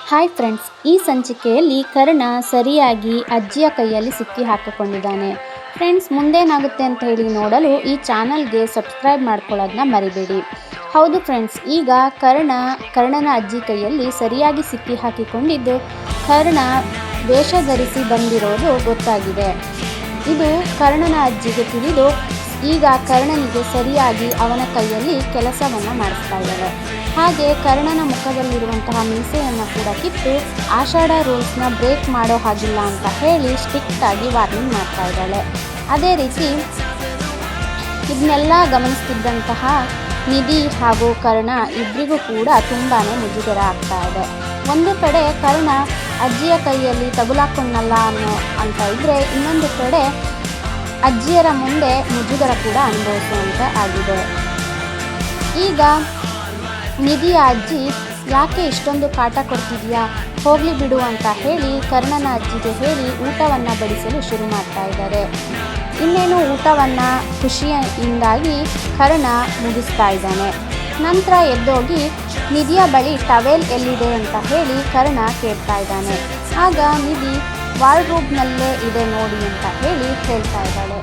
Hi friends, ಈ ಸಂಚಿಕೆಯಲ್ಲಿ ಕರ್ಣ ಸರಿಯಾಗಿ ಅಜ್ಜಿಯ ಕೈಯಲ್ಲಿ ಸಿಕ್ಕಿ ಹಾಕಿಕೊಂಡಿದ್ದಾನೆ. ಫ್ರೆಂಡ್ಸ್, ಮುಂದೇನಾಗುತ್ತೆ ಅಂತ ಹೇಳಿ ನೋಡಲು ಈ ಚಾನಲ್ಗೆ ಸಬ್ಸ್ಕ್ರೈಬ್ ಮಾಡ್ಕೊಳ್ಳೋದನ್ನ ಮರಿಬೇಡಿ. ಹೌದು ಫ್ರೆಂಡ್ಸ್, ಈಗ ಕರ್ಣನ ಅಜ್ಜಿ ಕೈಯಲ್ಲಿ ಸರಿಯಾಗಿ ಸಿಕ್ಕಿ ಹಾಕಿಕೊಂಡಿದ್ದು ಕರ್ಣ ವೇಷ ಧರಿಸಿ ಬಂದಿರೋದು ಗೊತ್ತಾಗಿದೆ. ಇದು ಕರ್ಣನ ಅಜ್ಜಿಗೆ ತಿಳಿದು ಈಗ ಕರ್ಣನಿಗೆ ಸರಿಯಾಗಿ ಅವನ ಕೈಯಲ್ಲಿ ಕೆಲಸವನ್ನು ಮಾಡಿಸ್ತಾ ಇದ್ದಾರೆ. ಹಾಗೆ ಕರ್ಣನ ಮುಖದಲ್ಲಿರುವಂತಹ ಮೀಸೆಯನ್ನು ಕೂಡ ಕಿತ್ತು ಆಷಾಢ ರೂಲ್ಸ್ನ ಬ್ರೇಕ್ ಮಾಡೋ ಹಾಗಿಲ್ಲ ಅಂತ ಹೇಳಿ ಸ್ಟ್ರಿಕ್ಟಾಗಿ ವಾರ್ನಿಂಗ್ ಮಾಡ್ತಾ ಇದ್ದಾಳೆ. ಅದೇ ರೀತಿ ಇದನ್ನೆಲ್ಲ ಗಮನಿಸ್ತಿದ್ದಂತಹ ನಿಧಿ ಹಾಗೂ ಕರ್ಣ ಇಬ್ಬರಿಗೂ ಕೂಡ ತುಂಬಾ ಮುಜುಗರ ಆಗ್ತಾ ಇದೆ. ಒಂದು ಕಡೆ ಕರ್ಣ ಅಜ್ಜಿಯ ಕೈಯಲ್ಲಿ ತಗುಲಾಕೊಂಡಲ್ಲ ಅಂತ ಇದ್ದರೆ, ಇನ್ನೊಂದು ಕಡೆ ಅಜ್ಜಿಯರ ಮುಂದೆ ಮುಜುಗರ ಕೂಡ ಅನುಭವಿಸುವಂತ ಆಗಿದೆ. ಈಗ ನಿಧಿಯ ಅಜ್ಜಿ ಯಾಕೆ ಇಷ್ಟೊಂದು ಕಾಟ ಕೊಡ್ತಿದ್ಯಾ, ಹೋಗಲಿ ಬಿಡು ಅಂತ ಹೇಳಿ ಕರ್ಣನ ಅಜ್ಜಿಗೆ ಹೇಳಿ ಊಟವನ್ನು ಬಡಿಸಲು ಶುರು ಮಾಡ್ತಾ ಇದ್ದಾರೆ. ಇನ್ನೇನು ಊಟವನ್ನು ಖುಷಿಯಿಂದಾಗಿ ಕರ್ಣ ಮುಗಿಸ್ತಾ ಇದ್ದಾನೆ. ನಂತರ ಎದ್ದೋಗಿ ನಿಧಿಯ ಬಳಿ ಟವೆಲ್ ಎಲ್ಲಿದೆ ಅಂತ ಹೇಳಿ ಕರ್ಣ ಕೇಳ್ತಾ ಇದ್ದಾನೆ. ಆಗ ನಿಧಿ ವಾರ್ಡ್ರೋಬ್ನಲ್ಲೇ ಇದೆ ನೋಡಿ ಅಂತ ಹೇಳಿ ಹೇಳ್ತಾ ಇದ್ದಾಳೆ.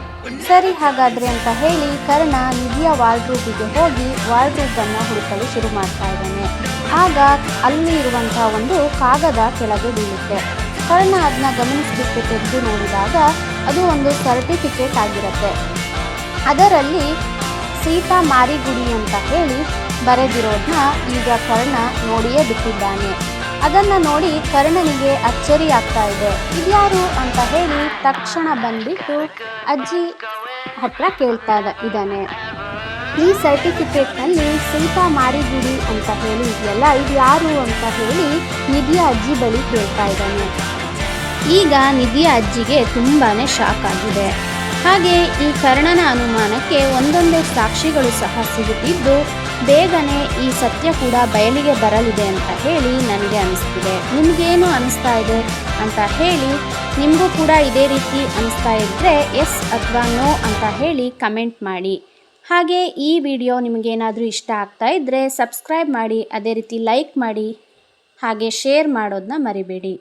ಸರಿ ಹಾಗಾದರೆ ಅಂತ ಹೇಳಿ ಕರ್ಣ ನಿಧಿಯ ವಾರ್ಡ್ರೋಬಿಗೆ ಹೋಗಿ ವಾರ್ಡ್ರೋಬನ್ನು ಹುಡುಕಲು ಶುರು ಮಾಡ್ತಾ ಇದ್ದಾನೆ. ಆಗ ಅಲ್ಲಿ ಇರುವಂಥ ಒಂದು ಕಾಗದ ಕೆಳಗೆ ಬೀಳುತ್ತೆ. ಕರ್ಣ ಅದನ್ನ ಗಮನಿಸಿಬಿಟ್ಟು ತೆಗೆದು ನೋಡಿದಾಗ ಅದು ಒಂದು ಸರ್ಟಿಫಿಕೇಟ್ ಆಗಿರುತ್ತೆ. ಅದರಲ್ಲಿ ಸೀತಾ ಮಾರಿಗುಡಿ ಅಂತ ಹೇಳಿ ಬರೆದಿರೋದನ್ನ ಈಗ ಕರ್ಣ ನೋಡಿಯೇ ಬಿಟ್ಟಿದ್ದಾನೆ. ಅದನ್ನು ನೋಡಿ ಕರ್ಣನಿಗೆ ಅಚ್ಚರಿ ಆಗ್ತಾ ಇದೆ. ಇದ್ಯಾರು ಅಂತ ಹೇಳಿ ತಕ್ಷಣ ಬಂದ್ಬಿಟ್ಟು ಅಜ್ಜಿ ಹತ್ರ ಕೇಳ್ತಾ ಇದ್ದಾನೆ. ಈ ಸರ್ಟಿಫಿಕೇಟ್ನಲ್ಲಿ ಸೀತಾ ಮಾರಿಗುಡಿ ಅಂತ ಹೇಳಿ ಇದೆಯಲ್ಲ, ಇದು ಯಾರು ಅಂತ ಹೇಳಿ ನಿಧಿಯ ಅಜ್ಜಿ ಬಳಿ ಕೇಳ್ತಾ ಇದ್ದಾನೆ. ಈಗ ನಿಧಿಯ ಅಜ್ಜಿಗೆ ತುಂಬಾ ಶಾಕ್ ಆಗಿದೆ. ಹಾಗೆ ಈ ಕರ್ಣನ ಅನುಮಾನಕ್ಕೆ ಒಂದೊಂದೇ ಸಾಕ್ಷಿಗಳು ಸಹ ಸಿಗುತ್ತಿದ್ದು ಬೇಗನೆ ಈ ಸತ್ಯ ಕೂಡ ಬಯಲಿಗೆ ಬರಲಿದೆ ಅಂತ ಹೇಳಿ ನನಗೆ ಅನಿಸ್ತಿದೆ. ನಿಮಗೇನು ಅನಿಸ್ತಾ ಇದೆ ಅಂತ ಹೇಳಿ, ನಿಮಗೂ ಕೂಡ ಇದೇ ರೀತಿ ಅನಿಸ್ತಾ ಇದ್ದರೆ ಎಸ್ ಅಥವಾ ನೋ ಅಂತ ಹೇಳಿ ಕಮೆಂಟ್ ಮಾಡಿ. ಹಾಗೆ ಈ ವಿಡಿಯೋ ನಿಮಗೇನಾದರೂ ಇಷ್ಟ ಆಗ್ತಾ ಇದ್ದರೆ ಸಬ್ಸ್ಕ್ರೈಬ್ ಮಾಡಿ, ಅದೇ ರೀತಿ ಲೈಕ್ ಮಾಡಿ, ಹಾಗೆ ಶೇರ್ ಮಾಡೋದನ್ನ ಮರಿಬೇಡಿ.